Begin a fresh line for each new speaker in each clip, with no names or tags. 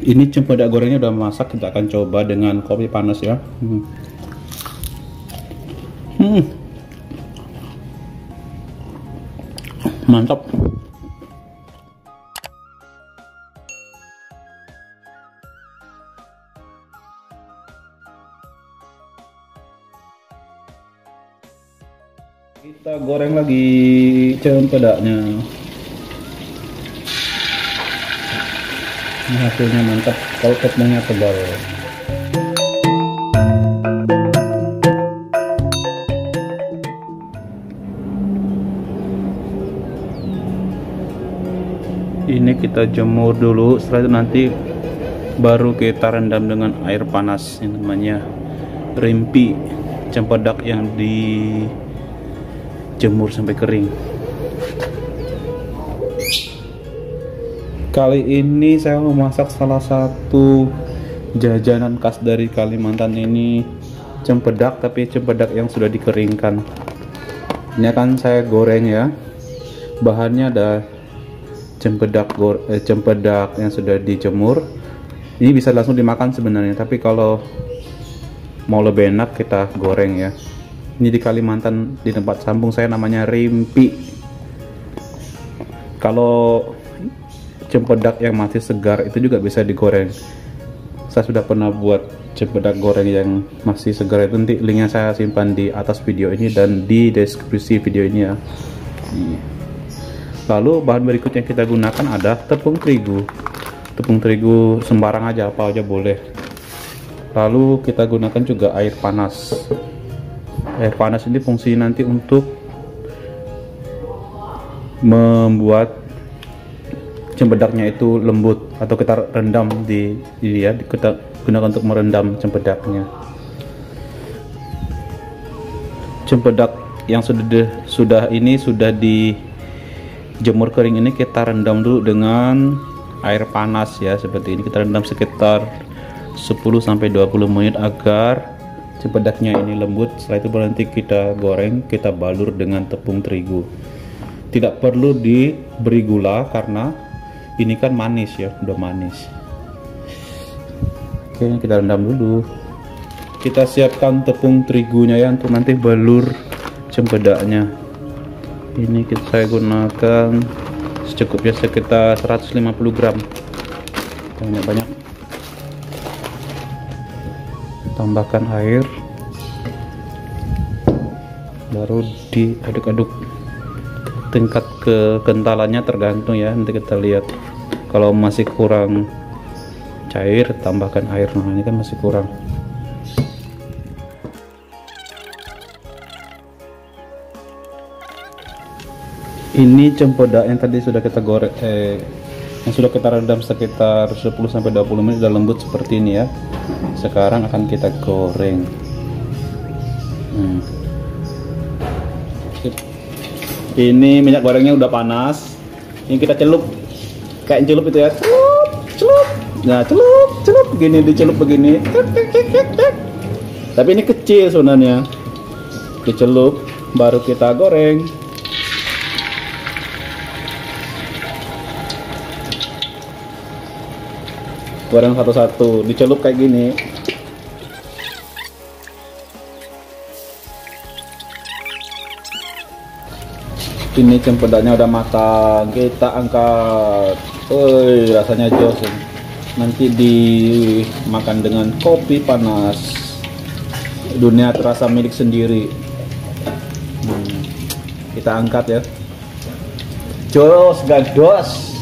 Ini cempedak gorengnya udah masak, kita akan coba dengan kopi panas ya. Mantap. Kita goreng lagi cempedaknya. Ini hasilnya mantap kalau tepungnya tebal. Ini kita jemur dulu, setelah itu nanti baru kita rendam dengan air panas. Ini namanya rimpi, cempedak yang dijemur sampai kering. Kali ini saya memasak salah satu jajanan khas dari Kalimantan, ini cempedak, tapi cempedak yang sudah dikeringkan. Ini akan saya goreng ya. Bahannya ada cempedak yang sudah dijemur. Ini bisa langsung dimakan sebenarnya, tapi kalau mau lebih enak kita goreng ya. Ini di Kalimantan, di tempat sambung saya namanya rimpi. Kalau cempedak yang masih segar itu juga bisa digoreng. Saya sudah pernah buat cempedak goreng yang masih segar itu, nanti linknya saya simpan di atas video ini dan di deskripsi video ini ya. Lalu bahan berikutnya yang kita gunakan ada tepung terigu. Tepung terigu sembarang aja, apa aja boleh. Lalu kita gunakan juga air panas. Air panas ini fungsinya nanti untuk membuat cempedaknya itu lembut, atau kita rendam kita gunakan untuk merendam cempedaknya. Cempedak yang sudah dijemur kering ini kita rendam dulu dengan air panas ya, seperti ini. Kita rendam sekitar 10-20 menit agar cempedaknya ini lembut. Setelah itu nanti kita goreng, kita balur dengan tepung terigu. Tidak perlu diberi gula karena ini kan manis ya, udah manis. Oke, kita rendam dulu. Kita siapkan tepung terigunya ya untuk nanti balur cempedaknya. Ini saya gunakan secukupnya, sekitar 150 gram. Banyak-banyak. Tambahkan air, baru diaduk-aduk. Tingkat kekentalannya tergantung ya, nanti kita lihat. Kalau masih kurang cair, tambahkan air. Nah, ini kan masih kurang. Ini cempedak yang tadi sudah kita goreng, yang sudah kita rendam sekitar 10-20 menit, sudah lembut seperti ini ya. Sekarang akan kita goreng. Ini minyak gorengnya udah panas. Ini kita celup, kayak celup itu ya. Celup. Nah, celup begini, dicelup begini. Tapi ini kecil sebenarnya. Dicelup, baru kita goreng. Goreng satu-satu, dicelup kayak gini. Ini cempedaknya udah matang, kita angkat. Rasanya jos. Nanti dimakan dengan kopi panas. Dunia terasa milik sendiri. Kita angkat ya. Jos, gados.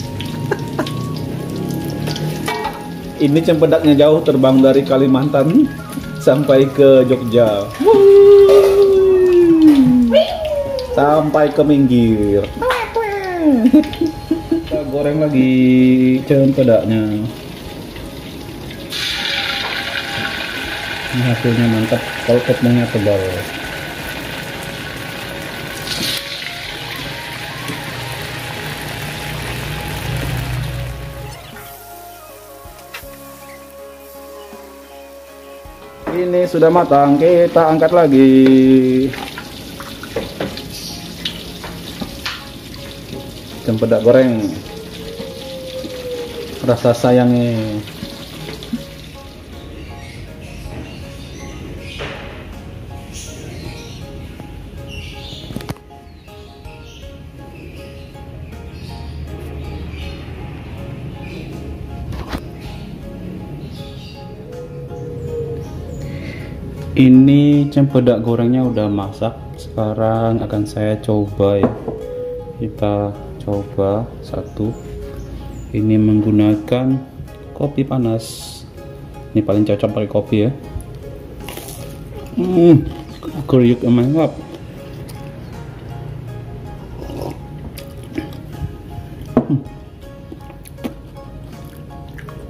Ini cempedaknya jauh terbang dari Kalimantan sampai ke Jogja. Sampai ke minggir. Kita goreng lagi cempedaknya. Ini hasilnya mantap kalau tepungnya tebal. Ini sudah matang, kita angkat lagi. Cempedak goreng, rasa sayangnya Ini cempedak gorengnya udah masak. Sekarang akan saya coba ya. Kita coba satu. Ini menggunakan kopi panas. Ini paling cocok pakai kopi ya. Kriuk mantap.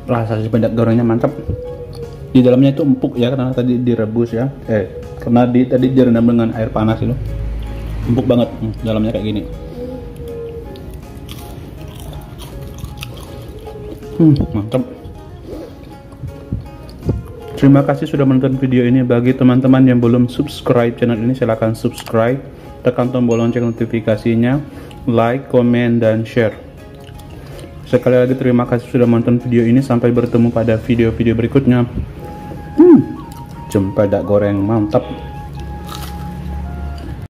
Rasa cempedak gorengnya mantap. Di dalamnya itu empuk ya, karena tadi direbus ya. Karena tadi direndam dengan air panas itu. Empuk banget. Dalamnya kayak gini. Mantap. Terima kasih sudah menonton video ini. Bagi teman-teman yang belum subscribe channel ini, silahkan subscribe, tekan tombol lonceng notifikasinya, like, komen, dan share. Sekali lagi terima kasih sudah menonton video ini. Sampai bertemu pada video-video berikutnya. Cempedak goreng mantap.